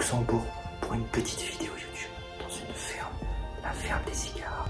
Luxembourg pour une petite vidéo YouTube dans une ferme, la ferme des cigares.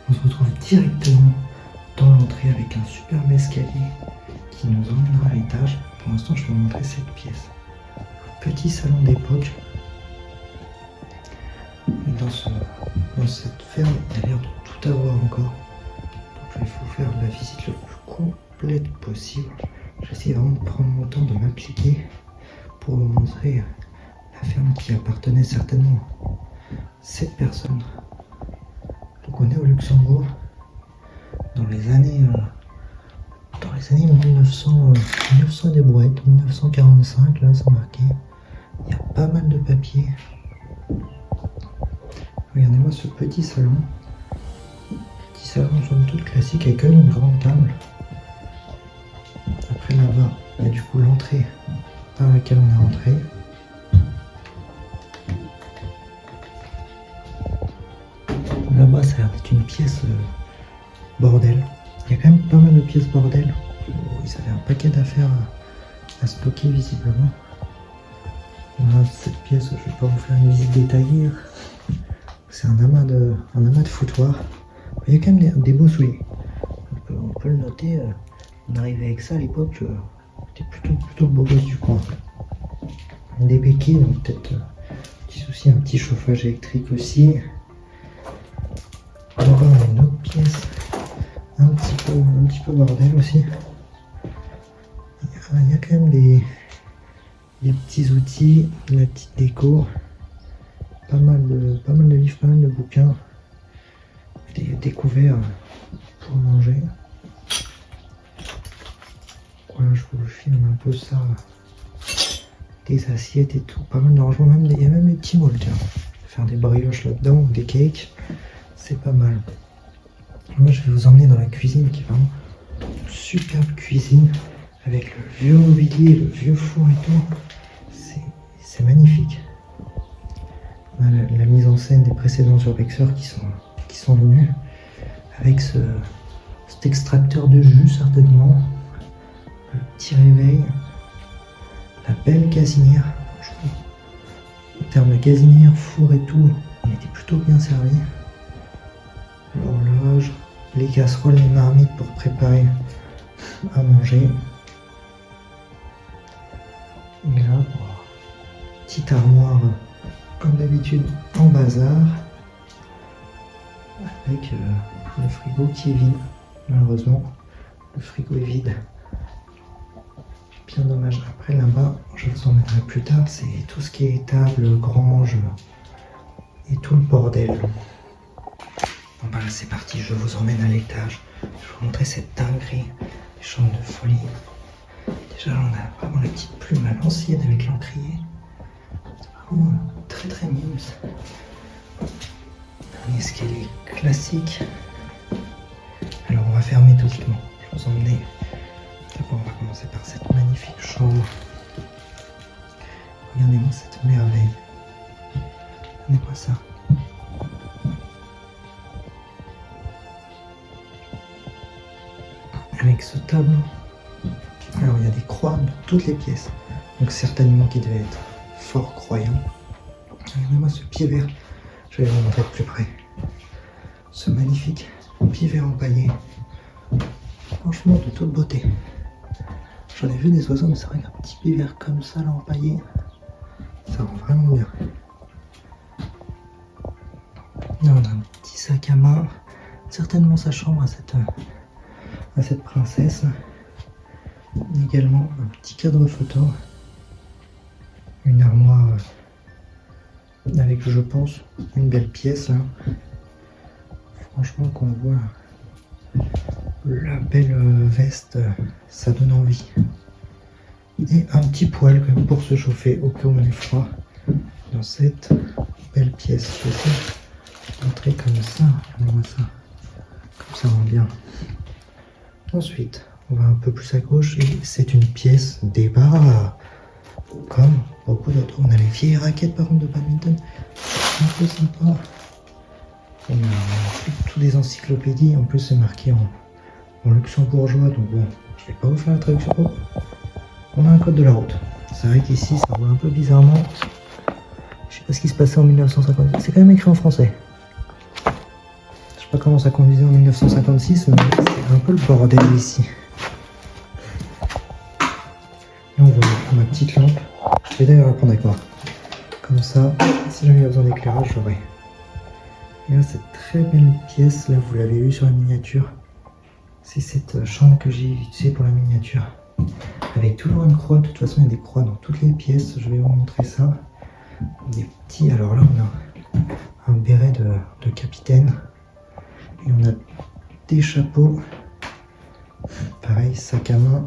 On se retrouve directement dans l'entrée avec un superbe escalier qui nous emmènera à l'étage. Pour l'instant, je vais vous montrer cette pièce. Un petit salon d'époque. Dans cette ferme, il y a l'air de tout avoir encore. Donc il faut faire la visite le plus complète possible. J'essaie vraiment de prendre mon temps, de m'appliquer pour vous montrer la ferme qui appartenait certainement à cette personne. Donc on est au Luxembourg dans les années 1900 des brouettes, 1945, là c'est marqué. Il y a pas mal de papiers. Regardez-moi ce petit salon. Petit salon somme toute classique avec une grande table. Après là-bas, il y a du coup l'entrée par laquelle on est rentré. Là-bas, ça a l'air d'être une pièce bordel. Il y a quand même pas mal de pièces bordel. Ils avaient un paquet d'affaires à stocker visiblement. Là, cette pièce, je ne vais pas vous faire une visite détaillée. C'est un amas de foutoirs. Il y a quand même des beaux souliers. On peut le noter. On arrivait avec ça à l'époque. C'était plutôt le beau gosse du coin. Des béquilles, donc peut-être petit souci, un petit chauffage électrique aussi. On va avoir une autre pièce, un petit peu bordel aussi. Il y a quand même des petits outils, la petite déco, pas mal de livres, pas mal de bouquins, des couverts pour manger. Voilà, je vous filme un peu ça, des assiettes et tout, pas mal de rangement, il y a même des petits mots, tiens, faire des brioches là-dedans ou des cakes. C'est pas mal. Moi, je vais vous emmener dans la cuisine qui est vraiment une superbe cuisine avec le vieux mobilier, le vieux four et tout. C'est magnifique. On a la mise en scène des précédents urbexeurs qui sont venus avec cet extracteur de jus certainement, le petit réveil, la belle gazinière. En termes de gazinière, four et tout, on était plutôt bien servi. L'horloge, les casseroles, les marmites pour préparer à manger. Et là, petite armoire comme d'habitude en bazar avec le frigo qui est vide. Malheureusement, le frigo est vide. Bien dommage. Après là-bas, je vous emmènerai plus tard, c'est tout ce qui est table, grange et tout le bordel. Bon bah là c'est parti, je vous emmène à l'étage. Je vais vous montrer cette dinguerie, les chambres de folie. Déjà là on a vraiment la petite plume à l'ancienne avec l'encrier. C'est vraiment très très mimes. Un escalier classique. Alors on va fermer doucement. Je vous emmène. D'abord on va commencer par cette magnifique chambre. Regardez-moi cette merveille. Regardez-moi ça. Avec ce tableau. Alors il y a des croix dans toutes les pièces. Donc certainement qui devait être fort croyant. Regardez-moi ce pied vert. Je vais vous montrer de plus près. Ce magnifique pied vert empaillé. Franchement de toute beauté. J'en ai vu des oiseaux, mais c'est vrai qu'un petit pied vert comme ça là empaillé, ça rend vraiment bien. Là on a un petit sac à main. Certainement sa chambre à cette princesse. Également un petit cadre photo, une armoire avec, je pense, une belle pièce là. Franchement qu'on voit la belle veste, ça donne envie. Et un petit poêle quand même pour se chauffer au cas où on est froid dans cette belle pièce. Je vais montrer comme ça, regardez-moi ça, comme ça rend bien. Ensuite, on va un peu plus à gauche et c'est une pièce débat comme beaucoup d'autres. On a les vieilles raquettes par contre de badminton, c'est un peu sympa. On a tous des encyclopédies, en plus c'est marqué en luxembourgeois, donc bon, je vais pas vous faire la traduction. Oh, on a un code de la route. C'est vrai qu'ici ça roule un peu bizarrement. Je sais pas ce qui se passait en 1956. C'est quand même écrit en français. Je sais pas comment ça conduisait en 1956, mais c'est un peu le bordel ici. Là, on voit ma petite lampe. Je vais d'ailleurs la prendre avec moi. Comme ça, si jamais il y a besoin d'éclairage, j'aurai. Et là, cette très belle pièce, là, vous l'avez vu sur la miniature. C'est cette chambre que j'ai utilisée pour la miniature. Avec toujours une croix. De toute façon, il y a des croix dans toutes les pièces. Je vais vous montrer ça. Des petits. Alors là, on a un béret de capitaine. Et on a des chapeaux. Pareil, sac à main.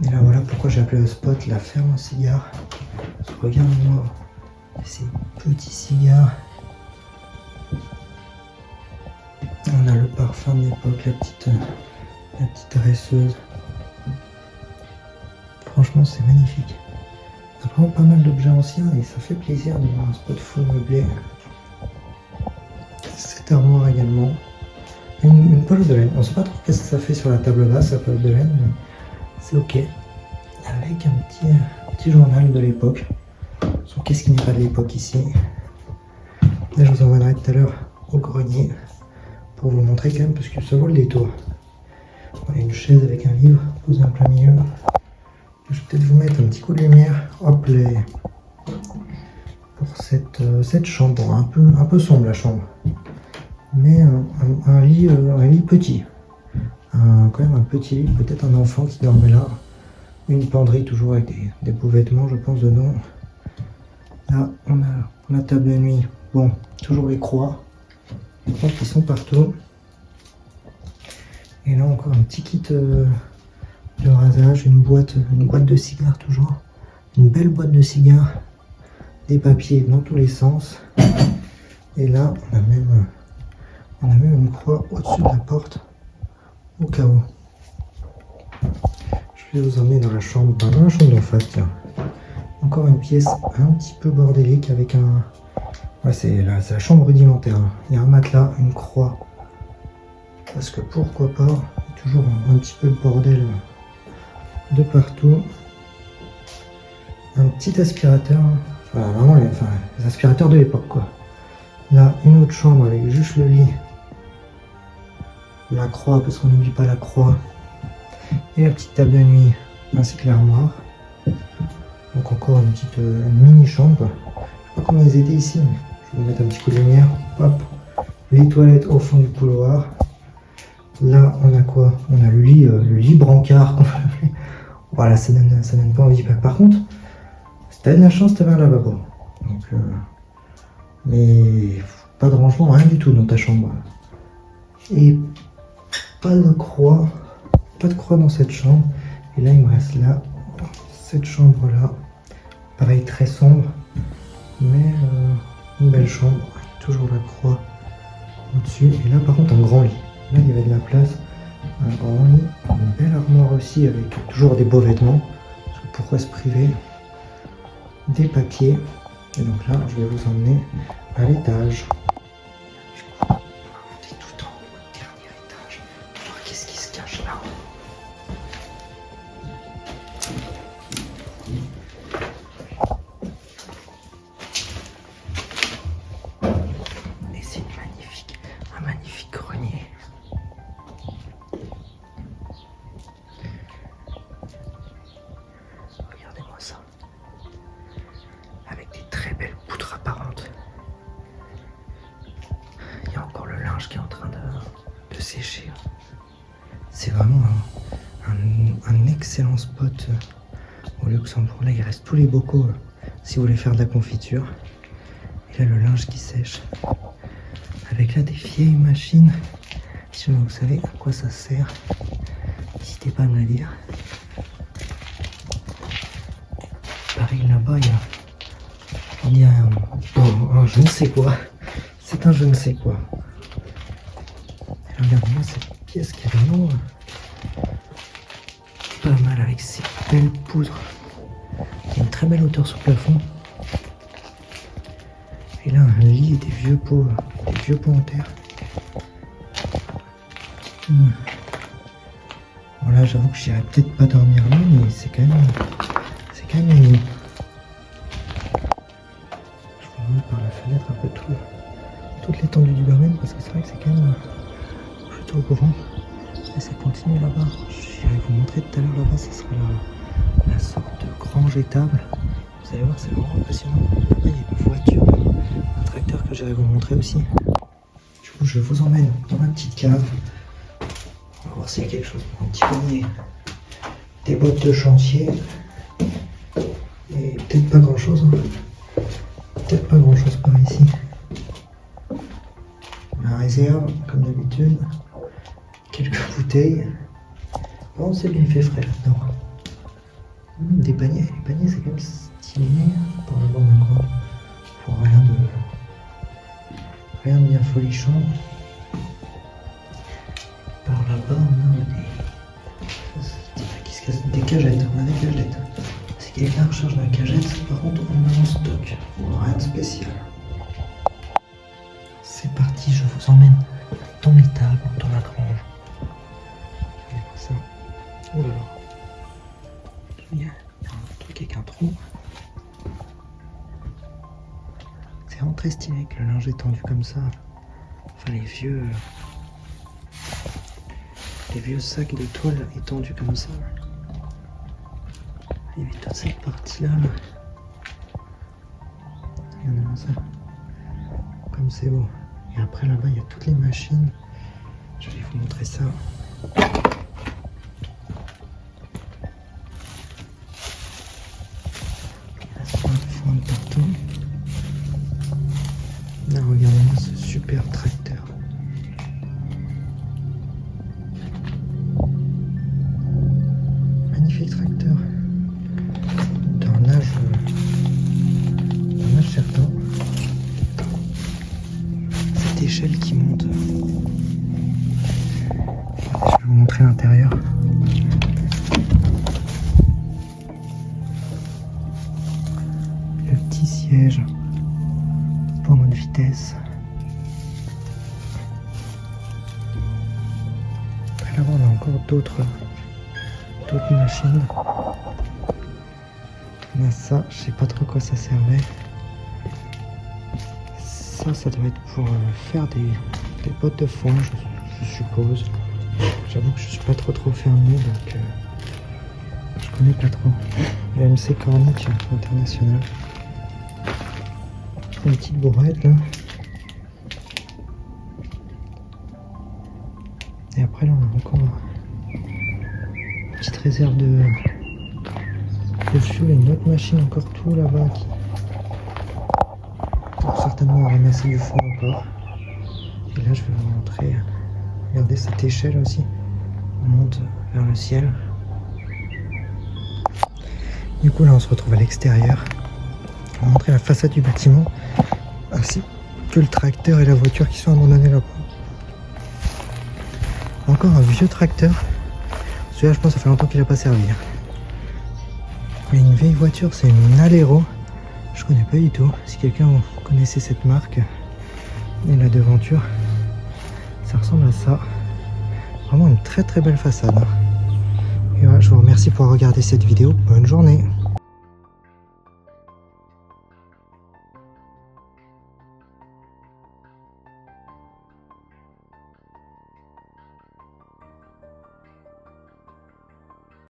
Et là, voilà pourquoi j'ai appelé le spot la ferme à cigares. Regarde-moi ces petits cigares. On a le parfum de l'époque, la petite dresseuse. Franchement, c'est magnifique. Il y a vraiment pas mal d'objets anciens et ça fait plaisir de voir un spot full meublé. Cette armoire également. Une poche de laine. On ne sait pas trop qu'est-ce que ça fait sur la table basse, la poche de laine, mais c'est ok. Avec un petit journal de l'époque. Qu'est-ce qui n'est pas de l'époque ici? Là, je vous emmènerai tout à l'heure au grenier pour vous montrer quand même, parce que ça vaut le détour. Il y a une chaise avec un livre posé en plein milieu. Je vais peut-être vous mettre un petit coup de lumière. Hop, pour cette chambre. Bon, un peu sombre la chambre. Mais un lit petit. Quand même un petit lit, peut-être un enfant qui dormait là. Une penderie toujours avec des beaux vêtements, je pense, dedans. Là, on a la table de nuit. Bon, toujours les croix. Les croix qui sont partout. Et là, encore un petit kit de rasage. Une boîte de cigares toujours. Une belle boîte de cigares. Des papiers dans tous les sens. Et là, on a même une croix au-dessus de la porte. Au cas où. Je vais vous emmener dans la chambre d'en face, tiens. Encore une pièce un petit peu bordélique avec un... Ouais, c'est la chambre rudimentaire. Il y a un matelas, une croix. Parce que pourquoi pas, il y a toujours un petit peu de bordel de partout. Un petit aspirateur. Enfin, vraiment les aspirateurs de l'époque, quoi. Là, une autre chambre avec juste le lit. La croix, parce qu'on n'oublie pas la croix. Et la petite table de nuit, ainsi que l'armoire. Donc encore une mini chambre. Je sais pas comment ils étaient ici, mais je vais vous mettre un petit coup de lumière. Hop. Les toilettes au fond du couloir. Là, on a quoi? On a le lit brancard. Voilà, ça donne pas envie. Par contre, si t'avais de la chance, t'avais un lavabo. Donc, mais pas de rangement, rien du tout dans ta chambre. Et pas de croix dans cette chambre. Et là, il me reste là, cette chambre-là. Pareil, très sombre, mais une belle chambre. Toujours la croix au-dessus. Et là, par contre, un grand lit. Là, il y avait de la place. Un grand lit, une belle armoire aussi avec toujours des beaux vêtements. Parce que pourquoi se priver? Des papiers. Et donc là, je vais vous emmener à l'étage. On va monter tout en haut, au dernier étage. Voir qu'est-ce qui se cache là. Et c'est un magnifique grenier. Regardez-moi ça. Avec des très belles poutres apparentes. Il y a encore le linge qui est en train de sécher. C'est vraiment un excellent spot au Luxembourg. Là, il reste tous les bocaux si vous voulez faire de la confiture. Et là, le linge qui sèche. Avec là des vieilles machines. Si jamais vous savez à quoi ça sert, n'hésitez pas à me le dire. Pareil, là-bas, il y a un je ne sais quoi. C'est un je ne sais quoi. Regardez-moi cette pièce qui est vraiment pas mal avec ces belles poudres. Il y a une très belle hauteur sur le plafond. Et là, un lit et des vieux pots en terre. Bon là, j'avoue que j'irai peut-être pas dormir là, mais c'est quand même une nuit. connaître un peu toute l'étendue du domaine parce que c'est vrai que c'est quand même plutôt grand. Et ça continue là-bas. J'irai vous montrer tout à l'heure là-bas, ce sera la sorte de grange étable. Vous allez voir, c'est vraiment impressionnant. Là-bas, il y a une voiture, un tracteur que j'irai vous montrer aussi. Du coup, je vous emmène dans la petite cave. On va voir s'il y a quelque chose pour un petit panier. Des bottes de chantier. Et peut-être pas grand-chose. Hein. Peut-être pas grand-chose par ici. La réserve, comme d'habitude. Quelques bouteilles. Bon, c'est bien, il fait frais là-dedans. Des paniers. Les paniers, c'est quand même stylé. Par là-bas, on a quoi? Pour rien de bien folichon. Par là-bas, on a des cagettes. On a des cagettes. Si quelqu'un recherche la cagette, par contre, on a en stock. Rien de spécial. C'est parti, je vous emmène dans l'étable, dans la grange. Regardez ça. Oh là là. Il y a un truc avec un trou. C'est vraiment très stylé avec le linge étendu comme ça. Enfin, les vieux sacs de toile étendus comme ça. Il y avait toute cette partie-là. Là. Regardez-moi ça. Comme c'est beau. Et après là-bas, il y a toutes les machines. Je vais vous montrer ça. Il reste plein de foin de partout. Là, regardez-moi ce super tracteur. Magnifique tracteur. D'un âge certain. Cette échelle qui monte. Je vais vous montrer l'intérieur. Le petit siège. Pour mode vitesse. Après là-bas, on a encore d'autres machines. On a ça, je sais pas trop quoi ça servait. Ça doit être pour faire des bottes de foin, je suppose. J'avoue que je suis pas trop fermier, donc je connais pas trop. Le MC Cornic International. Une petite bourrette là. Et après là on a encore une petite réserve de fuel et une autre machine encore tout là-bas qui pour certainement ramasser du foin encore. Et là je vais vous montrer, regardez cette échelle aussi, on monte vers le ciel. Du coup là on se retrouve à l'extérieur. On va montrer la façade du bâtiment ainsi que le tracteur et la voiture qui sont abandonnés là-bas. Encore un vieux tracteur. Celui-là je pense que ça fait longtemps qu'il n'a pas servi. Mais une vieille voiture, c'est une Alero. Je connais pas du tout. Si quelqu'un connaissait cette marque et la devanture, ça ressemble à ça. Vraiment une très belle façade. Et voilà, je vous remercie pour avoir regardé cette vidéo. Bonne journée.